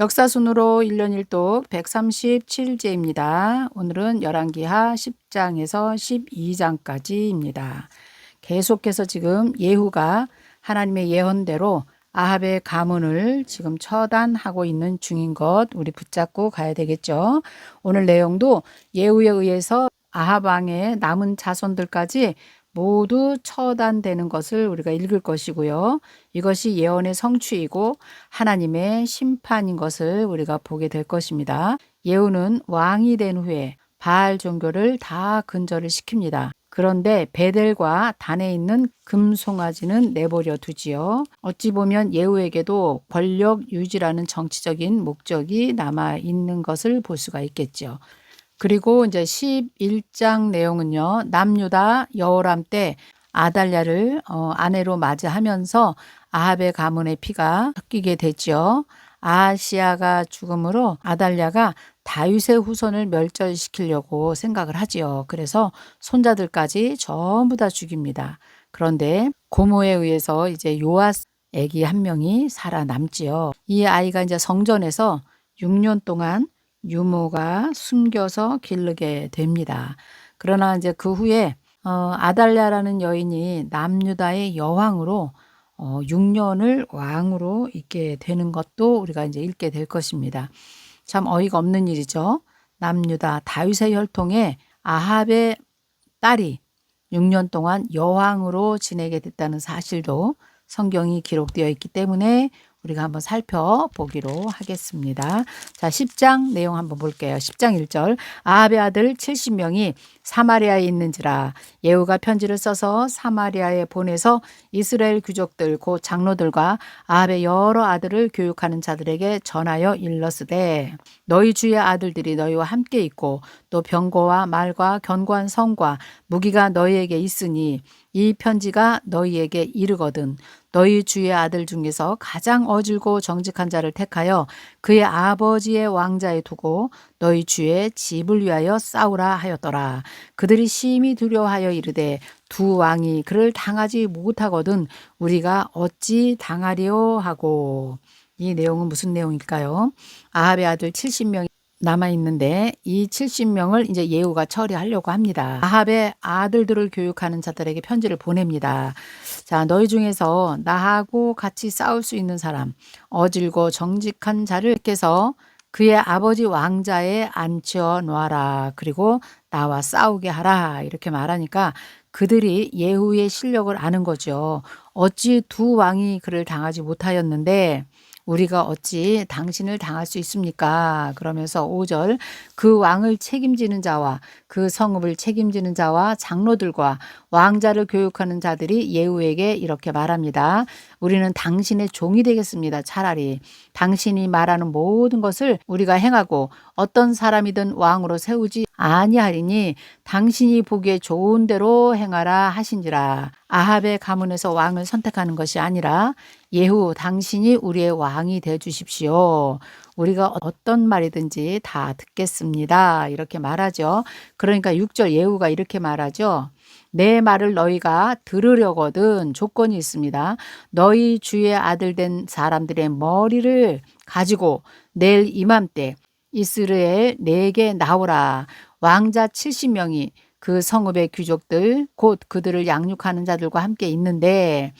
역사순으로 1년 1독 137일째입니다. 오늘은 열왕기하 10장에서 12장까지입니다. 계속해서 지금 예후가 하나님의 예언대로 아합의 가문을 지금 처단하고 있는 중인 것 우리 붙잡고 가야 되겠죠. 오늘 내용도 예후에 의해서 아합 왕의 남은 자손들까지 모두 처단되는 것을 우리가 읽을 것이고요. 이것이 예언의 성취이고 하나님의 심판인 것을 우리가 보게 될 것입니다. 예후는 왕이 된 후에 바알 종교를 다 근절을 시킵니다. 그런데 베델과 단에 있는 금송아지는 내버려 두지요. 어찌 보면 예후에게도 권력 유지라는 정치적인 목적이 남아 있는 것을 볼 수가 있겠죠. 그리고 이제 11장 내용은요. 남유다 여호람 때 아달랴를 아내로 맞이하면서 아합의 가문의 피가 섞이게 되죠. 아하시아가 죽음으로 아달랴가 다윗의 후손을 멸절시키려고 생각을 하지요. 그래서 손자들까지 전부 다 죽입니다. 그런데 고모에 의해서 이제 요아스 아기 한 명이 살아남지요. 이 아이가 이제 성전에서 6년 동안 유모가 숨겨서 기르게 됩니다. 그러나 이제 그 후에 아달랴라는 여인이 남유다의 여왕으로 6년을 왕으로 있게 되는 것도 우리가 이제 읽게 될 것입니다. 참 어이가 없는 일이죠. 남유다 다윗의 혈통에 아합의 딸이 6년 동안 여왕으로 지내게 됐다는 사실도 성경이 기록되어 있기 때문에 우리가 한번 살펴보기로 하겠습니다. 자, 10장 내용 한번 볼게요. 10장 1절 아합의 아들 70명이 사마리아에 있는지라 예후가 편지를 써서 사마리아에 보내서 이스라엘 귀족들 곧 장로들과 아합의 여러 아들을 교육하는 자들에게 전하여 일렀으되 너희 주의 아들들이 너희와 함께 있고 또 병거와 말과 견고한 성과 무기가 너희에게 있으니 이 편지가 너희에게 이르거든 너희 주의 아들 중에서 가장 어질고 정직한 자를 택하여 그의 아버지의 왕자에 두고 너희 주의 집을 위하여 싸우라 하였더라. 그들이 심히 두려워하여 이르되 두 왕이 그를 당하지 못하거든 우리가 어찌 당하리요 하고. 이 내용은 무슨 내용일까요? 아합의 아들 70명이 남아있는데 이 70명을 이제 예후가 처리하려고 합니다. 아합의 아들들을 교육하는 자들에게 편지를 보냅니다. 자, 너희 중에서 나하고 같이 싸울 수 있는 사람, 어질고 정직한 자를 택해서 그의 아버지 왕자에 앉혀 놓아라. 그리고 나와 싸우게 하라. 이렇게 말하니까 그들이 예후의 실력을 아는 거죠. 어찌 두 왕이 그를 당하지 못하였는데 우리가 어찌 당신을 당할 수 있습니까? 그러면서 5절 그 왕을 책임지는 자와 그 성읍을 책임지는 자와 장로들과 왕자를 교육하는 자들이 예후에게 이렇게 말합니다. 우리는 당신의 종이 되겠습니다. 차라리 당신이 말하는 모든 것을 우리가 행하고 어떤 사람이든 왕으로 세우지 아니하리니 당신이 보기에 좋은 대로 행하라 하신지라. 아합의 가문에서 왕을 선택하는 것이 아니라 예후 당신이 우리의 왕이 되어 주십시오. 우리가 어떤 말이든지 다 듣겠습니다. 이렇게 말하죠. 그러니까 6절 예후가 이렇게 말하죠. 내 말을 너희가 들으려거든 조건이 있습니다. 너희 주의 아들 된 사람들의 머리를 가지고 내일 이맘때 이스라엘 내게 나오라. 왕자 70명이 그 성읍의 귀족들 곧 그들을 양육하는 자들과 함께 있는데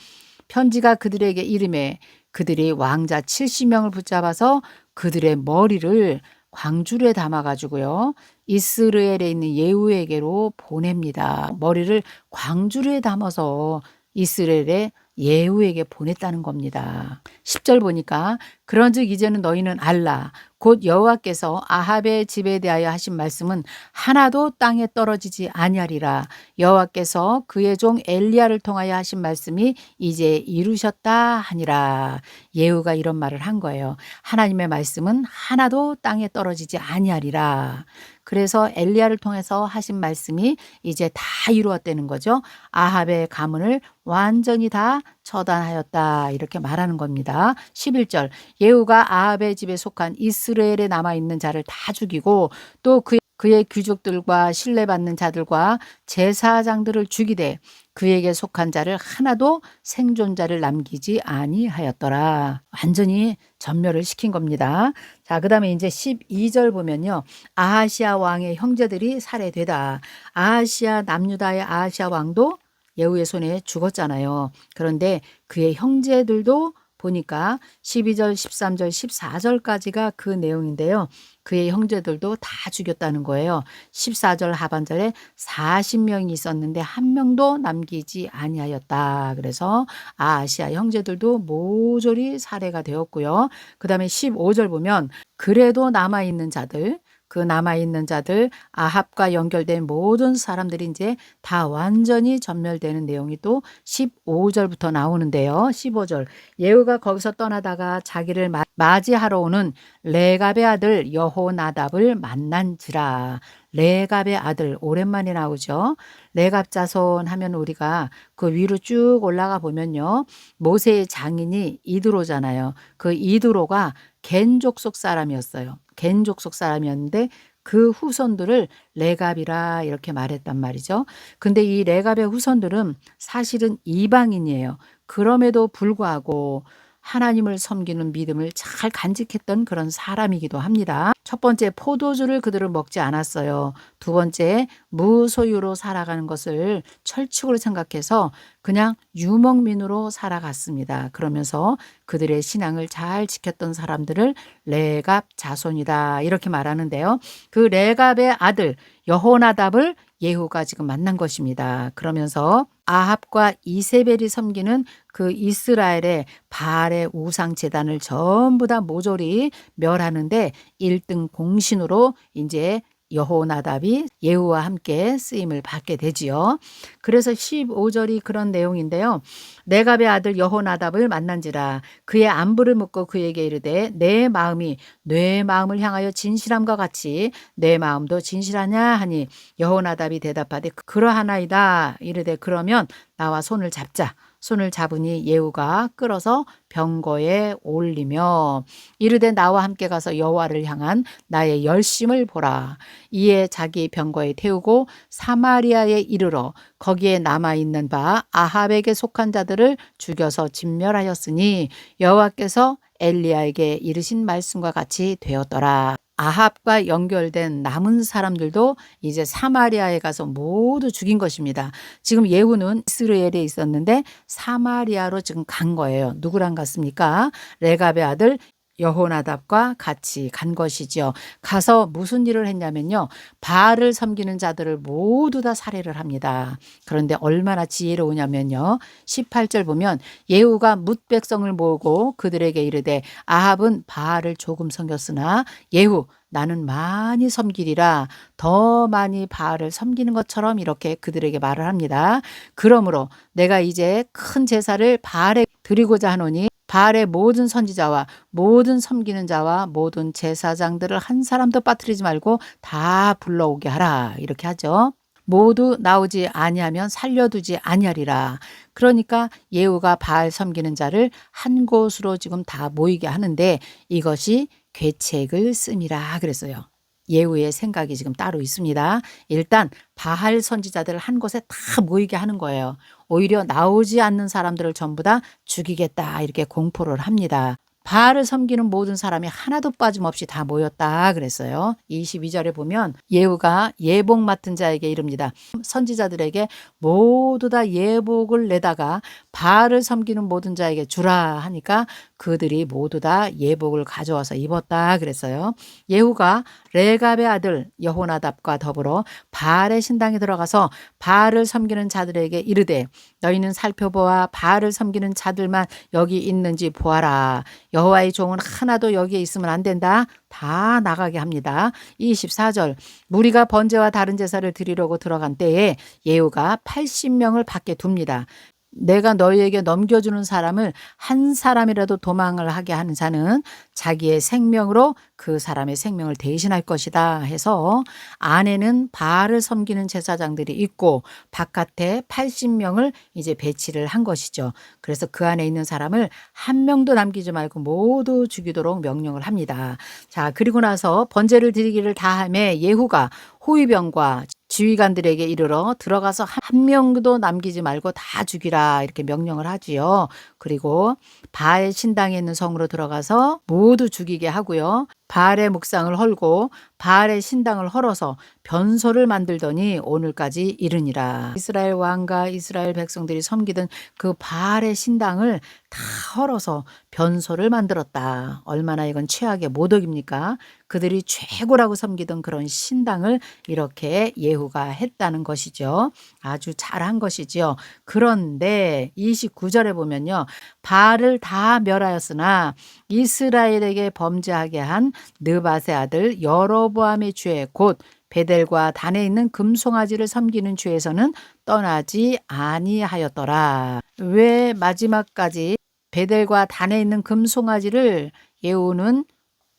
편지가 그들에게 이름에 그들이 왕자 70명을 붙잡아서 그들의 머리를 광주리에 담아가지고요. 이스라엘에 있는 예후에게로 보냅니다. 머리를 광주리에 담아서 이스라엘의 예후에게 보냈다는 겁니다. 10절 보니까 그런즉 이제는 너희는 알라 곧 여호와께서 아합의 집에 대하여 하신 말씀은 하나도 땅에 떨어지지 아니하리라. 여호와께서 그의 종 엘리야를 통하여 하신 말씀이 이제 이루셨다 하니라. 예후가 이런 말을 한 거예요. 하나님의 말씀은 하나도 땅에 떨어지지 아니하리라. 그래서 엘리야를 통해서 하신 말씀이 이제 다 이루었다는 거죠. 아합의 가문을 완전히 다 처단하였다 이렇게 말하는 겁니다. 11절 예후가 아합의 집에 속한 이스라엘에 남아있는 자를 다 죽이고 또 그의 귀족들과 신뢰받는 자들과 제사장들을 죽이되 그에게 속한 자를 하나도 생존자를 남기지 아니하였더라. 완전히 전멸을 시킨 겁니다. 자, 그다음에 이제 12절 보면요. 아하시아 왕의 형제들이 살해되다. 아하시아 남유다의 아하시아 왕도 예후의 손에 죽었잖아요. 그런데 그의 형제들도 보니까 12절, 13절, 14절까지가 그 내용인데요. 그의 형제들도 다 죽였다는 거예요. 14절 하반절에 40명이 있었는데 한 명도 남기지 아니하였다. 그래서 아시아 형제들도 모조리 살해가 되었고요. 그 다음에 15절 보면 그래도 남아있는 자들, 그 남아있는 자들 아합과 연결된 모든 사람들이 이제 다 완전히 전멸되는 내용이 또 15절부터 나오는데요. 15절 예후가 거기서 떠나다가 자기를 맞이하러 오는 레갑의 아들 여호나답을 만난지라. 레갑의 아들 오랜만에 나오죠. 레갑 자손 하면 우리가 그 위로 쭉 올라가 보면요. 모세의 장인이 이드로잖아요. 그 이드로가 겐 족속 사람이었어요. 겐 족속 사람이었는데 그 후손들을 레갑이라 이렇게 말했단 말이죠. 근데 이 레갑의 후손들은 사실은 이방인이에요. 그럼에도 불구하고 하나님을 섬기는 믿음을 잘 간직했던 그런 사람이기도 합니다. 첫 번째, 포도주를 그들은 먹지 않았어요. 두 번째, 무소유로 살아가는 것을 철칙으로 생각해서 그냥 유목민으로 살아갔습니다. 그러면서 그들의 신앙을 잘 지켰던 사람들을 레갑 자손이다 이렇게 말하는데요. 그 레갑의 아들 여호나답을 예후가 지금 만난 것입니다. 그러면서 아합과 이세벨이 섬기는 그 이스라엘의 바알의 우상 제단을 전부 다 모조리 멸하는데 1등 공신으로 이제 여호나답이 예후와 함께 쓰임을 받게 되지요. 그래서 15절이 그런 내용인데요. 레갑의 아들 여호나답을 만난지라 그의 안부를 묻고 그에게 이르되 내 마음이 내 마음을 향하여 진실함과 같이 내 마음도 진실하냐 하니 여호나답이 대답하되 그러하나이다. 이르되 그러면 나와 손을 잡자. 손을 잡으니 예후가 끌어서 병거에 올리며 이르되 나와 함께 가서 여호와를 향한 나의 열심을 보라. 이에 자기 병거에 태우고 사마리아에 이르러 거기에 남아있는 바 아합에게 속한 자들을 죽여서 진멸하였으니 여호와께서 엘리야에게 이르신 말씀과 같이 되었더라. 아합과 연결된 남은 사람들도 이제 사마리아에 가서 모두 죽인 것입니다. 지금 예후는 이스라엘에 있었는데 사마리아로 지금 간 거예요. 누구랑 갔습니까? 레갑의 아들 여호나답과 같이 간 것이죠. 가서 무슨 일을 했냐면요. 바알을 섬기는 자들을 모두 다 살해를 합니다. 그런데 얼마나 지혜로우냐면요. 18절 보면 예후가 뭇 백성을 모으고 그들에게 이르되 아합은 바알을 조금 섬겼으나 예후 나는 많이 섬기리라. 더 많이 바알을 섬기는 것처럼 이렇게 그들에게 말을 합니다. 그러므로 내가 이제 큰 제사를 바알에 드리고자 하노니 바알의 모든 선지자와 모든 섬기는 자와 모든 제사장들을 한 사람도 빠뜨리지 말고 다 불러오게 하라. 이렇게 하죠. 모두 나오지 아니하면 살려두지 아니하리라. 그러니까 예후가 바알 섬기는 자를 한 곳으로 지금 다 모이게 하는데 이것이 계책을 씀이라 그랬어요. 예후의 생각이 지금 따로 있습니다. 일단 바알 선지자들을 한 곳에 다 모이게 하는 거예요. 오히려 나오지 않는 사람들을 전부 다 죽이겠다 이렇게 공포를 합니다. 바알을 섬기는 모든 사람이 하나도 빠짐없이 다 모였다 그랬어요. 22절에 보면 예후가 예복 맡은 자에게 이릅니다. 선지자들에게 모두 다 예복을 내다가 바알을 섬기는 모든 자에게 주라 하니까 그들이 모두 다 예복을 가져와서 입었다 그랬어요. 예후가 레갑의 아들 여호나답과 더불어 바알의 신당에 들어가서 바알을 섬기는 자들에게 이르되 너희는 살펴보아 바알을 섬기는 자들만 여기 있는지 보아라. 여호와의 종은 하나도 여기에 있으면 안 된다. 다 나가게 합니다. 24절 무리가 번제와 다른 제사를 드리려고 들어간 때에 예후가 80명을 밖에 둡니다. 내가 너희에게 넘겨주는 사람을 한 사람이라도 도망을 하게 하는 자는 자기의 생명으로 그 사람의 생명을 대신할 것이다 해서 안에는 바알을 섬기는 제사장들이 있고 바깥에 80명을 이제 배치를 한 것이죠. 그래서 그 안에 있는 사람을 한 명도 남기지 말고 모두 죽이도록 명령을 합니다. 자, 그리고 나서 번제를 드리기를 다함에 예후가 호위병과 지휘관들에게 이르러 들어가서 한 명도 남기지 말고 다 죽이라 이렇게 명령을 하지요. 그리고 바알 신당에 있는 성으로 들어가서 모두 죽이게 하고요. 바알의 묵상을 헐고 바알의 신당을 헐어서 변소를 만들더니 오늘까지 이르니라. 이스라엘 왕과 이스라엘 백성들이 섬기던 그 바알의 신당을 다 헐어서 변소를 만들었다. 얼마나 이건 최악의 모독입니까? 그들이 최고라고 섬기던 그런 신당을 이렇게 예후가 했다는 것이죠. 아주 잘한 것이죠. 그런데 29절에 보면요. 바알을 다 멸하였으나 이스라엘에게 범죄하게 한 느밧의 아들 여로보암의 죄 곧 베델과 단에 있는 금송아지를 섬기는 죄에서는 떠나지 아니하였더라. 왜 마지막까지 베델과 단에 있는 금송아지를 예후는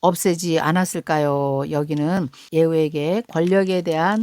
없애지 않았을까요? 여기는 예후에게 권력에 대한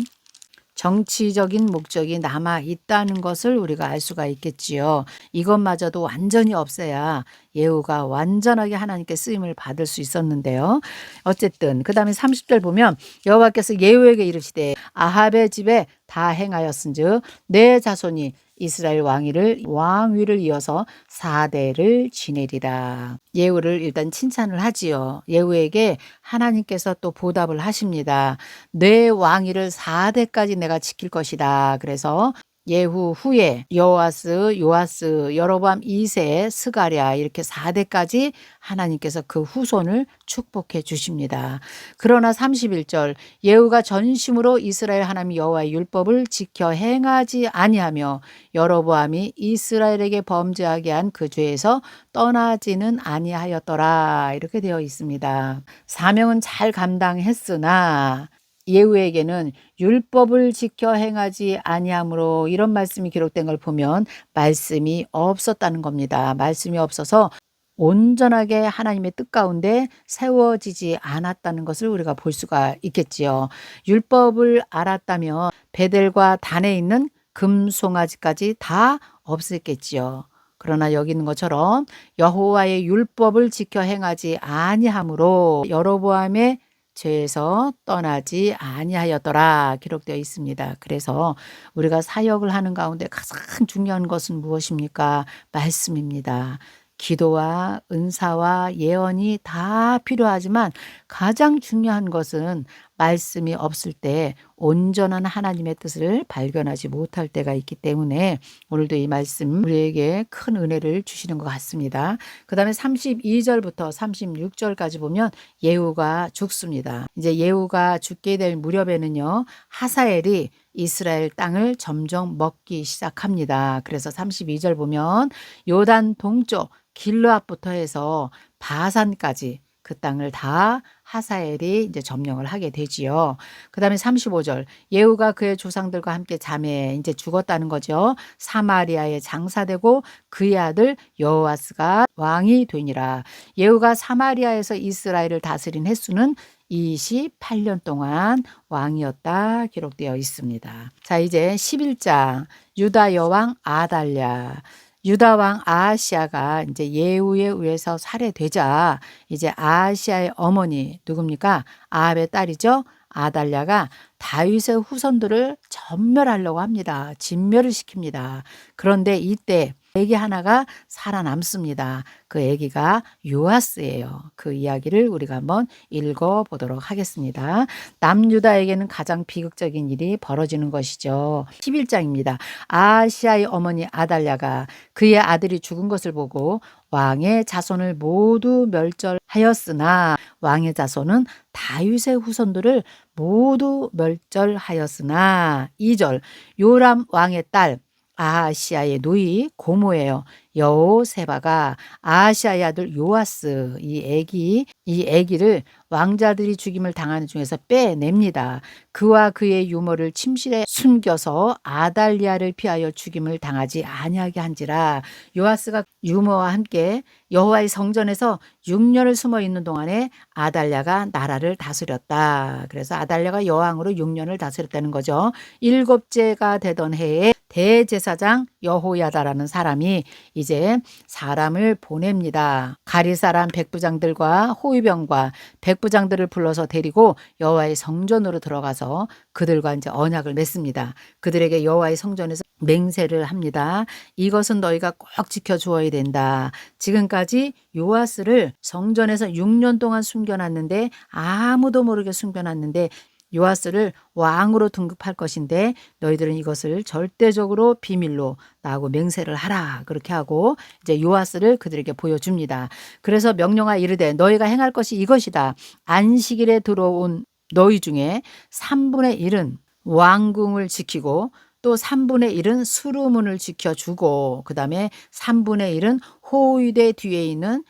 정치적인 목적이 남아 있다는 것을 우리가 알 수가 있겠지요. 이것마저도 완전히 없애야 예후가 완전하게 하나님께 쓰임을 받을 수 있었는데요. 어쨌든 그 다음에 30절 보면 여호와께서 예후에게 이르시되 아합의 집에 다 행하였은즉 내 자손이 이스라엘 왕위를 이어서 4대를 지내리라. 예후를 일단 칭찬을 하지요. 예후에게 하나님께서 또 보답을 하십니다. 내 왕위를 4대까지 내가 지킬 것이다. 그래서 예후 후에 여호아스, 요아스, 여로보암 2세, 스가랴 이렇게 4대까지 하나님께서 그 후손을 축복해 주십니다. 그러나 31절 예후가 전심으로 이스라엘 하나님 여호와의 율법을 지켜 행하지 아니하며 여로보암이 이스라엘에게 범죄하게 한 그 죄에서 떠나지는 아니하였더라. 이렇게 되어 있습니다. 사명은 잘 감당했으나 예후에게는 율법을 지켜 행하지 아니함으로 이런 말씀이 기록된 걸 보면 말씀이 없었다는 겁니다. 말씀이 없어서 온전하게 하나님의 뜻 가운데 세워지지 않았다는 것을 우리가 볼 수가 있겠지요. 율법을 알았다면 베델과 단에 있는 금송아지까지 다 없었겠지요. 그러나 여기 있는 것처럼 여호와의 율법을 지켜 행하지 아니함으로 여로보암의 죄에서 떠나지 아니하였더라 기록되어 있습니다. 그래서 우리가 사역을 하는 가운데 가장 중요한 것은 무엇입니까? 말씀입니다. 기도와 은사와 예언이 다 필요하지만 가장 중요한 것은 말씀이 없을 때 온전한 하나님의 뜻을 발견하지 못할 때가 있기 때문에 오늘도 이 말씀 우리에게 큰 은혜를 주시는 것 같습니다. 그 다음에 32절부터 36절까지 보면 예후가 죽습니다. 이제 예후가 죽게 될 무렵에는요. 하사엘이 이스라엘 땅을 점점 먹기 시작합니다. 그래서 32절 보면 요단 동쪽 길르앗부터 해서 바산까지 그 땅을 다 하사엘이 이제 점령을 하게 되지요. 그 다음에 35절 예후가 그의 조상들과 함께 잠에 이제 죽었다는 거죠. 사마리아에 장사되고 그의 아들 여호아스가 왕이 되니라. 예후가 사마리아에서 이스라엘을 다스린 횟수는 28년 동안 왕이었다 기록되어 있습니다. 자, 이제 11장 유다 여왕 아달랴. 유다 왕 아하시아가 이제 예후에 의해서 살해되자 이제 아하시아의 어머니 누굽니까? 아합의 딸이죠. 아달랴가 다윗의 후손들을 전멸하려고 합니다. 진멸을 시킵니다. 그런데 이때 아기 하나가 살아남습니다. 그 아기가 요아스예요. 그 이야기를 우리가 한번 읽어보도록 하겠습니다. 남유다에게는 가장 비극적인 일이 벌어지는 것이죠. 11장입니다. 아하시아의 어머니 아달랴가 그의 아들이 죽은 것을 보고 왕의 자손을 모두 멸절하였으나 왕의 자손은 다윗의 후손들을 모두 멸절하였으나 2절 요람 왕의 딸 아하시아의 누이 고모예요. 여호세바가 아하시아의 아들 요아스 이 아기를 왕자들이 죽임을 당하는 중에서 빼냅니다. 그와 그의 유모를 침실에 숨겨서 아달리아를 피하여 죽임을 당하지 아니하게 한지라. 요아스가 유모와 함께 여호와의 성전에서 6년을 숨어 있는 동안에 아달랴가 나라를 다스렸다. 그래서 아달랴가 여왕으로 6년을 다스렸다는 거죠. 7째가 되던 해에 대제사장 여호야다라는 사람이 이제 사람을 보냅니다. 가리 사람 백부장들과 호위병과 백부장들을 불러서 데리고 여호와의 성전으로 들어가서 그들과 이제 언약을 맺습니다. 그들에게 여호와의 성전에서 맹세를 합니다. 이것은 너희가 꼭 지켜 주어야 된다. 지금까지 요아스를 성전에서 6년 동안 숨겨놨는데 아무도 모르게 숨겨놨는데 요아스를 왕으로 등극할 것인데 너희들은 이것을 절대적으로 비밀로 나하고 맹세를 하라. 그렇게 하고 이제 요아스를 그들에게 보여줍니다. 그래서 명령하여 이르되 너희가 행할 것이 이것이다. 안식일에 들어온 너희 중에 3분의 1은 왕궁을 지키고 또 3분의 1은 수루문을 지켜주고 그 다음에 3분의 1은 호위대 뒤에 있는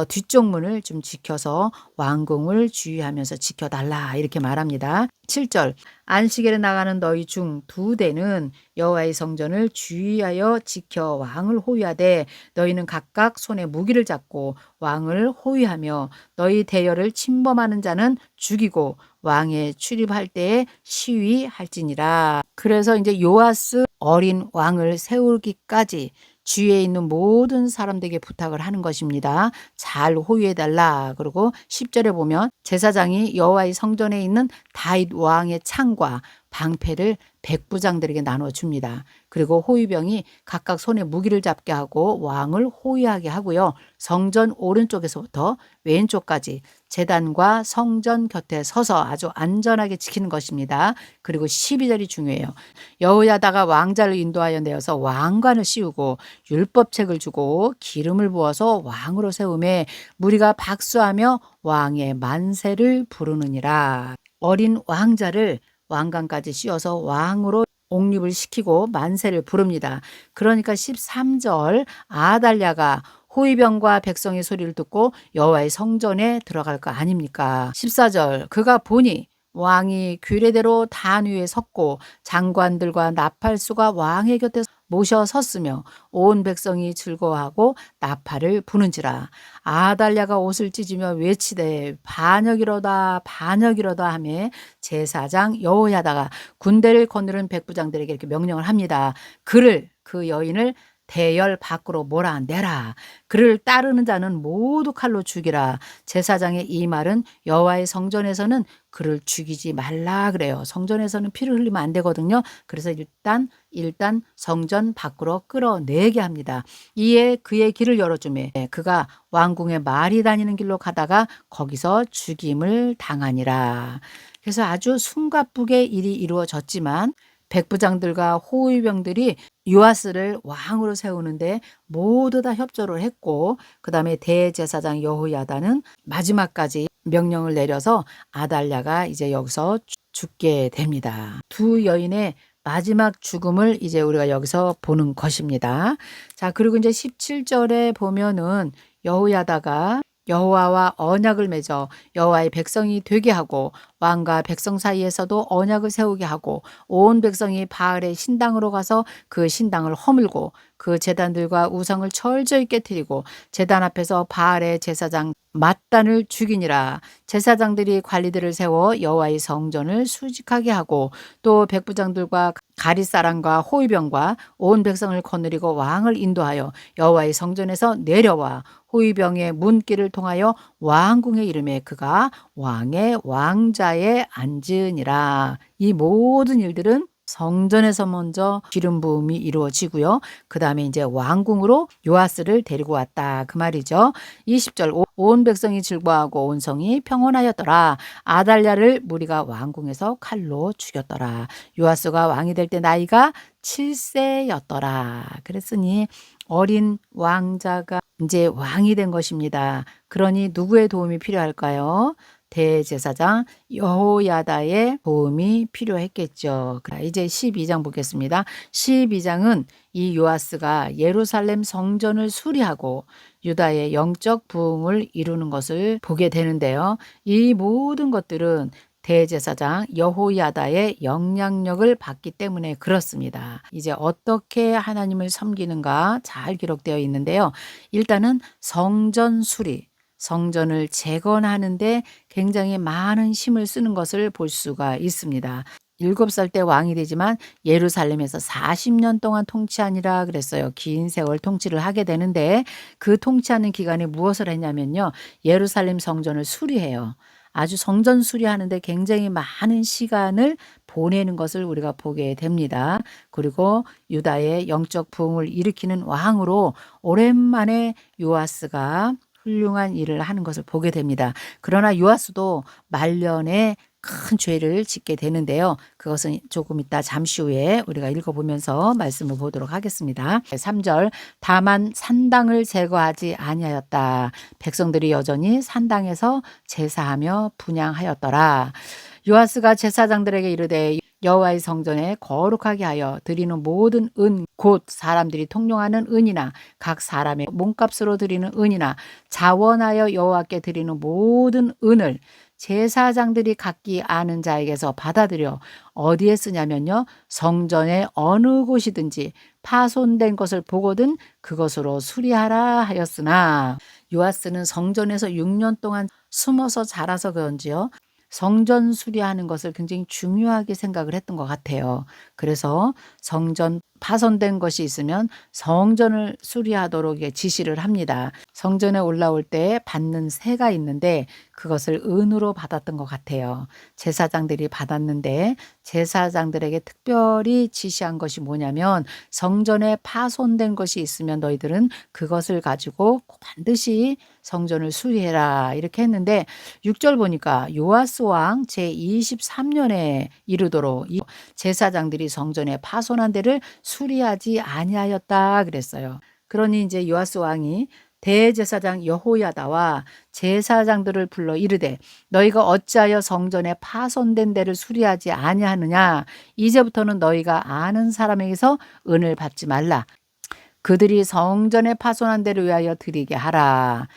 뒤쪽 문을 좀 지켜서 왕궁을 주의하면서 지켜달라 이렇게 말합니다. 7절 안식일에 나가는 너희 중 2대는 여호와의 성전을 주의하여 지켜 왕을 호위하되 너희는 각각 손에 무기를 잡고 왕을 호위하며 너희 대열을 침범하는 자는 죽이고 왕에 출입할 때에 시위할지니라. 그래서 이제 요아스 어린 왕을 세우기까지 주위에 있는 모든 사람들에게 부탁을 하는 것입니다. 잘 호위해달라. 그리고 10절에 보면 제사장이 여호와의 성전에 있는 다윗 왕의 창과 방패를 백부장들에게 나눠줍니다. 그리고 호위병이 각각 손에 무기를 잡게 하고 왕을 호위하게 하고요. 성전 오른쪽에서부터 왼쪽까지 제단과 성전 곁에 서서 아주 안전하게 지키는 것입니다. 그리고 12절이 중요해요. 여호야다가 왕자를 인도하여 내어서 왕관을 씌우고 율법책을 주고 기름을 부어서 왕으로 세우매 무리가 박수하며 왕의 만세를 부르느니라. 어린 왕자를 왕관까지 씌워서 왕으로 옹립을 시키고 만세를 부릅니다. 그러니까 13절 아달랴가 호위병과 백성의 소리를 듣고 여호와의 성전에 들어갈 거 아닙니까? 14절 그가 보니 왕이 규례대로 단 위에 섰고 장관들과 나팔수가 왕의 곁에 모셔 섰으며 온 백성이 즐거워하고 나팔을 부는지라. 아달랴가 옷을 찢으며 외치되 반역이로다 반역이로다 하며 제사장 여호야다가 군대를 거느린 백부장들에게 이렇게 명령을 합니다. 그 여인을 대열 밖으로 몰아내라. 그를 따르는 자는 모두 칼로 죽이라. 제사장의 이 말은 여호와의 성전에서는 그를 죽이지 말라 그래요. 성전에서는 피를 흘리면 안 되거든요. 그래서 일단 성전 밖으로 끌어내게 합니다. 이에 그의 길을 열어주매 그가 왕궁에 말이 다니는 길로 가다가 거기서 죽임을 당하니라. 그래서 아주 숨가쁘게 일이 이루어졌지만 백부장들과 호위병들이 요아스를 왕으로 세우는데 모두 다 협조를 했고 그 다음에 대제사장 여호야다는 마지막까지 명령을 내려서 아달랴가 이제 여기서 죽게 됩니다. 두 여인의 마지막 죽음을 이제 우리가 여기서 보는 것입니다. 자, 그리고 이제 17절에 보면은 여호야다가 여호와와 언약을 맺어 여호와의 백성이 되게 하고 왕과 백성 사이에서도 언약을 세우게 하고 온 백성이 바알의 신당으로 가서 그 신당을 허물고 그 제단들과 우상을 철저히 깨뜨리고 제단 앞에서 바알의 제사장 mat단을 죽이니라. 제사장들이 관리들을 세워 여호와의 성전을 수직하게 하고 또 백부장들과 가릿사람과 호위병과 온 백성을 거느리고 왕을 인도하여 여호와의 성전에서 내려와 호위병의 문길을 통하여 왕궁에 이르매 그가 왕의 왕자에 앉으니라. 이 모든 일들은 성전에서 먼저 기름 부음이 이루어지고요. 그 다음에 이제 왕궁으로 요아스를 데리고 왔다. 그 말이죠. 20절 온 백성이 즐거워하고 온 성이 평온하였더라. 아달랴를 무리가 왕궁에서 칼로 죽였더라. 요아스가 왕이 될 때 나이가 7세였더라. 그랬으니 어린 왕자가 이제 왕이 된 것입니다. 그러니 누구의 도움이 필요할까요? 대제사장 여호야다의 도움이 필요했겠죠. 이제 12장 보겠습니다. 12장은 이 요아스가 예루살렘 성전을 수리하고 유다의 영적 부흥을 이루는 것을 보게 되는데요. 이 모든 것들은 대제사장 여호야다의 영향력을 받기 때문에 그렇습니다. 이제 어떻게 하나님을 섬기는가 잘 기록되어 있는데요. 일단은 성전 수리, 성전을 재건하는데 굉장히 많은 힘을 쓰는 것을 볼 수가 있습니다. 7살 때 왕이 되지만 예루살렘에서 40년 동안 통치하니라 그랬어요. 긴 세월 통치를 하게 되는데 그 통치하는 기간에 무엇을 했냐면요. 예루살렘 성전을 수리해요. 아주 성전 수리하는데 굉장히 많은 시간을 보내는 것을 우리가 보게 됩니다. 그리고 유다의 영적 부흥을 일으키는 왕으로 오랜만에 요아스가 훌륭한 일을 하는 것을 보게 됩니다. 그러나 요아스도 말년에 큰 죄를 짓게 되는데요. 그것은 조금 이따 잠시 후에 우리가 읽어보면서 말씀을 보도록 하겠습니다. 3절 다만 산당을 제거하지 아니하였다. 백성들이 여전히 산당에서 제사하며 분향하였더라. 요아스가 제사장들에게 이르되 여호와의 성전에 거룩하게 하여 드리는 모든 은 곧 사람들이 통용하는 은이나 각 사람의 몸값으로 드리는 은이나 자원하여 여호와께 드리는 모든 은을 제사장들이 각기 아는 자에게서 받아들여 어디에 쓰냐면요. 성전의 어느 곳이든지 파손된 것을 보거든 그것으로 수리하라 하였으나 요아스는 성전에서 6년 동안 숨어서 자라서 그런지요. 성전 수리하는 것을 굉장히 중요하게 생각을 했던 것 같아요. 그래서 성전 파손된 것이 있으면 성전을 수리하도록 지시를 합니다. 성전에 올라올 때 받는 세가 있는데 그것을 은으로 받았던 것 같아요. 제사장들이 받았는데 제사장들에게 특별히 지시한 것이 뭐냐면 성전에 파손된 것이 있으면 너희들은 그것을 가지고 반드시 성전을 수리해라 이렇게 했는데 6절 보니까 요아스 왕 제23년에 이르도록 이 제사장들이 성전에 파손한 데를 수리하지 아니하였다 그랬어요. 그러니 이제 요아스 왕이 대제사장 여호야다와 제사장들을 불러 이르되 너희가 어찌하여 성전에 파손된 데를 수리하지 아니하느냐 이제부터는 너희가 아는 사람에게서 은을 받지 말라 그들이 성전에 파손한 데를 위하여 드리게 하라.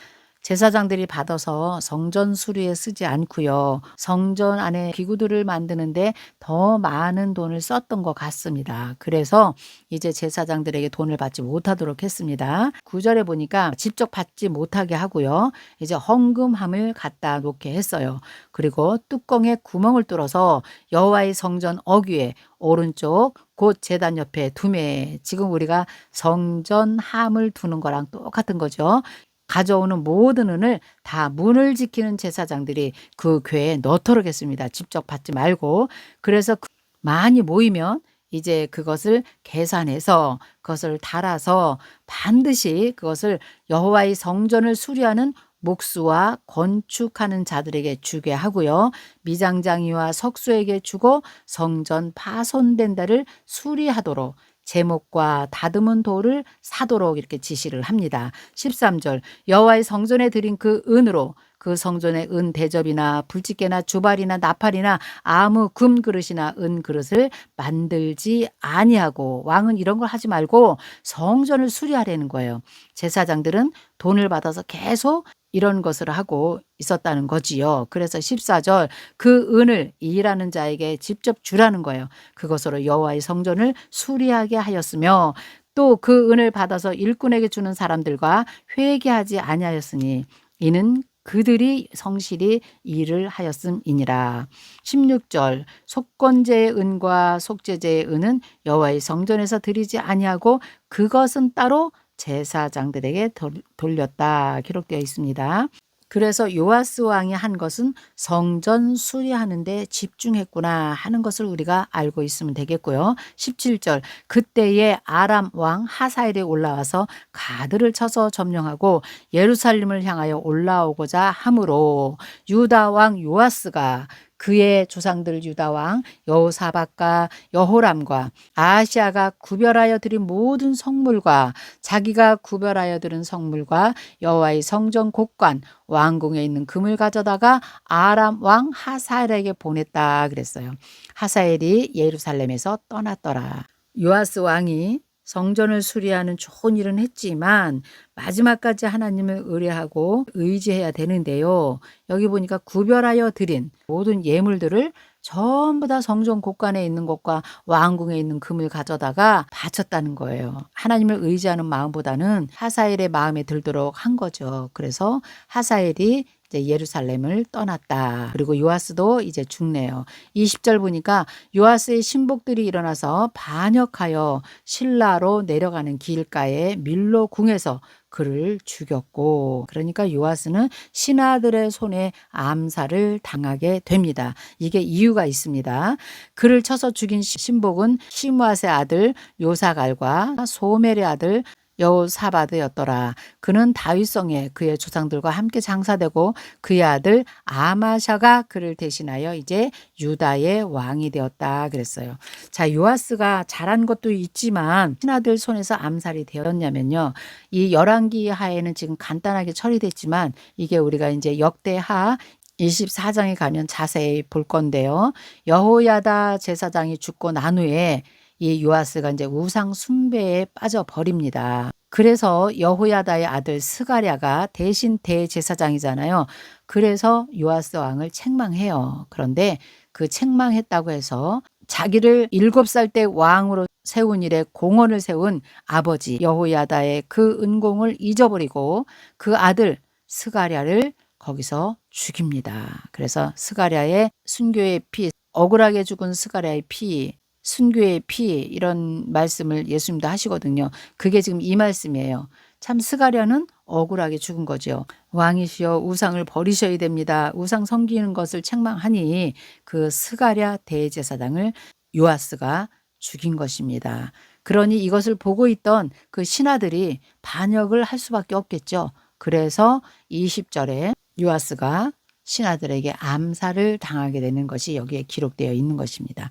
제사장들이 받아서 성전 수리에 쓰지 않고요. 성전 안에 기구들을 만드는데 더 많은 돈을 썼던 것 같습니다. 그래서 이제 제사장들에게 돈을 받지 못하도록 했습니다. 9절에 보니까 직접 받지 못하게 하고요. 이제 헌금함을 갖다 놓게 했어요. 그리고 뚜껑에 구멍을 뚫어서 여호와의 성전 어귀에 오른쪽 곧 제단 옆에 두매. 지금 우리가 성전함을 두는 거랑 똑같은 거죠. 가져오는 모든 은을 다 문을 지키는 제사장들이 그 궤에 넣도록 했습니다. 직접 받지 말고. 그래서 많이 모이면 이제 그것을 계산해서 그것을 달아서 반드시 그것을 여호와의 성전을 수리하는 목수와 건축하는 자들에게 주게 하고요. 미장장이와 석수에게 주고 성전 파손된 데를 수리하도록 제목과 다듬은 돌을 사도록 이렇게 지시를 합니다. 13절 여호와의 성전에 드린 그 은으로 그 성전의 은 대접이나 불집게나 주발이나 나팔이나 아무 금 그릇이나 은 그릇을 만들지 아니하고 왕은 이런 걸 하지 말고 성전을 수리하려는 거예요. 제사장들은 돈을 받아서 계속 이런 것을 하고 있었다는 거지요. 그래서 14절 그 은을 일하는 자에게 직접 주라는 거예요. 그것으로 여호와의 성전을 수리하게 하였으며 또 그 은을 받아서 일꾼에게 주는 사람들과 회개하지 아니하였으니 이는 그들이 성실히 일을 하였음이니라. 16절 속건제의 은과 속죄제의 은은 여호와의 성전에서 드리지 아니하고 그것은 따로 제사장들에게 돌렸다 기록되어 있습니다. 그래서 요아스 왕이 한 것은 성전 수리하는 데 집중했구나 하는 것을 우리가 알고 있으면 되겠고요. 17절 그때에 아람 왕 하사엘이 올라와서 가드를 쳐서 점령하고 예루살렘을 향하여 올라오고자 하므로 유다 왕 요아스가 그의 조상들 유다 왕 여호사밧과 여호람과 아하시아가 구별하여 드린 모든 성물과 자기가 구별하여 드린 성물과 여호와의 성전 곳간 왕궁에 있는 금을 가져다가 아람 왕 하사엘에게 보냈다 그랬어요. 하사엘이 예루살렘에서 떠났더라. 요아스 왕이 성전을 수리하는 좋은 일은 했지만 마지막까지 하나님을 의뢰하고 의지해야 되는데요. 여기 보니까 구별하여 드린 모든 예물들을 전부 다 성전 곳간에 있는 것과 왕궁에 있는 금을 가져다가 바쳤다는 거예요. 하나님을 의지하는 마음보다는 하사엘의 마음에 들도록 한 거죠. 그래서 하사엘이 이제 예루살렘을 떠났다. 그리고 요아스도 이제 죽네요. 20절 보니까 요아스의 신복들이 일어나서 반역하여 실라로 내려가는 길가에 밀로 궁에서 그를 죽였고, 그러니까 요아스는 신하들의 손에 암살을 당하게 됩니다. 이게 이유가 있습니다. 그를 쳐서 죽인 신복은 시므앗의 아들 요사갈과 소멜의 아들 여호사바드였더라. 그는 다윗성에 그의 조상들과 함께 장사되고 그의 아들 아마샤가 그를 대신하여 이제 유다의 왕이 되었다 그랬어요. 자, 요아스가 잘한 것도 있지만 신하들 손에서 암살이 되었냐면요. 이 열왕기 하에는 지금 간단하게 처리됐지만 이게 우리가 이제 역대하 24장에 가면 자세히 볼 건데요. 여호야다 제사장이 죽고 난 후에 이 요아스가 이제 우상 숭배에 빠져 버립니다. 그래서 여호야다의 아들 스가랴가 대신 대제사장이잖아요. 그래서 요아스 왕을 책망해요. 그런데 그 책망했다고 해서 자기를 7살 때 왕으로 세운 일에 공헌을 세운 아버지 여호야다의 그 은공을 잊어버리고 그 아들 스가랴를 거기서 죽입니다. 그래서 스가랴의 순교의 피, 억울하게 죽은 스가랴의 피, 순교의 피, 이런 말씀을 예수님도 하시거든요. 그게 지금 이 말씀이에요. 참 스가랴는 억울하게 죽은 거죠. 왕이시여 우상을 버리셔야 됩니다. 우상 섬기는 것을 책망하니 그 스가랴 대제사장을 요아스가 죽인 것입니다. 그러니 이것을 보고 있던 그 신하들이 반역을 할 수밖에 없겠죠. 그래서 20절에 요아스가 신하들에게 암살을 당하게 되는 것이 여기에 기록되어 있는 것입니다.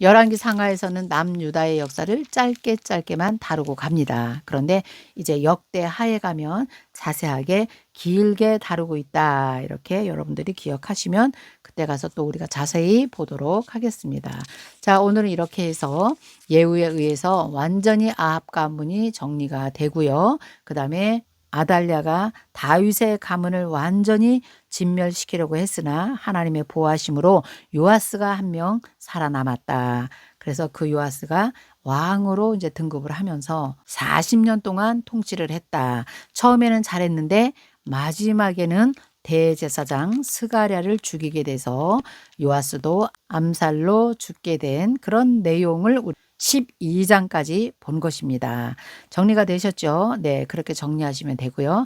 열왕기 상하에서는 남유다의 역사를 짧게만 다루고 갑니다. 그런데 이제 역대하에 가면 자세하게 길게 다루고 있다. 이렇게 여러분들이 기억하시면 그때 가서 또 우리가 자세히 보도록 하겠습니다. 자, 오늘은 이렇게 해서 예후에 의해서 완전히 아합 가문이 정리가 되고요. 그 다음에 아달랴가 다윗의 가문을 완전히 진멸시키려고 했으나 하나님의 보호하심으로 요아스가 한 명 살아남았다. 그래서 그 요아스가 왕으로 이제 등극을 하면서 40년 동안 통치를 했다. 처음에는 잘했는데 마지막에는 대제사장 스가랴를 죽이게 돼서 요아스도 암살로 죽게 된 그런 내용을 12장까지 본 것입니다. 정리가 되셨죠? 네, 그렇게 정리하시면 되고요.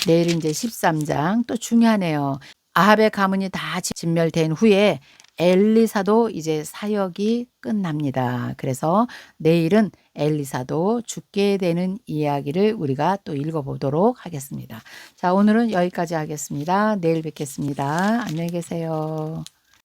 내일 이제 13장 또 중요하네요. 아합의 가문이 다 진멸된 후에 엘리사도 이제 사역이 끝납니다. 그래서 내일은 엘리사도 죽게 되는 이야기를 우리가 또 읽어보도록 하겠습니다. 자, 오늘은 여기까지 하겠습니다. 내일 뵙겠습니다. 안녕히 계세요.